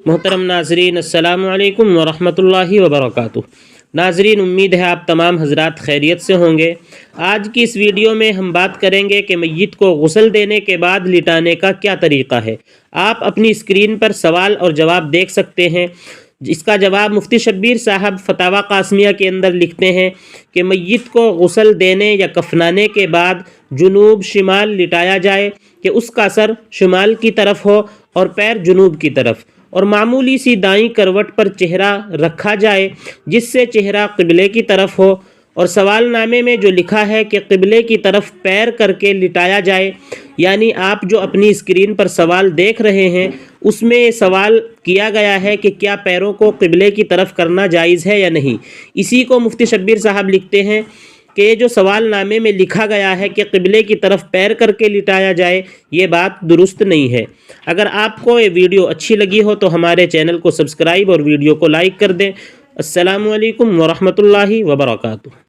محترم ناظرین السلام علیکم ورحمۃ اللہ وبرکاتہ۔ ناظرین، امید ہے آپ تمام حضرات خیریت سے ہوں گے۔ آج کی اس ویڈیو میں ہم بات کریں گے کہ میت کو غسل دینے کے بعد لٹانے کا کیا طریقہ ہے۔ آپ اپنی اسکرین پر سوال اور جواب دیکھ سکتے ہیں۔ اس کا جواب مفتی شبیر صاحب فتاوی قاسمیہ کے اندر لکھتے ہیں کہ میت کو غسل دینے یا کفنانے کے بعد جنوب شمال لٹایا جائے کہ اس کا سر شمال کی طرف ہو اور پیر جنوب کی طرف، اور معمولی سی دائیں کروٹ پر چہرہ رکھا جائے جس سے چہرہ قبلے کی طرف ہو، اور سوال نامے میں جو لکھا ہے کہ قبلے کی طرف پیر کر کے لٹایا جائے، یعنی آپ جو اپنی اسکرین پر سوال دیکھ رہے ہیں اس میں سوال کیا گیا ہے کہ کیا پیروں کو قبلے کی طرف کرنا جائز ہے یا نہیں۔ اسی کو مفتی شبیر صاحب لکھتے ہیں کہ یہ جو سوال نامے میں لکھا گیا ہے کہ قبلے کی طرف پیر کر کے لٹایا جائے، یہ بات درست نہیں ہے۔ اگر آپ کو یہ ویڈیو اچھی لگی ہو تو ہمارے چینل کو سبسکرائب اور ویڈیو کو لائک کر دیں۔ السلام علیکم ورحمۃ اللہ وبرکاتہ۔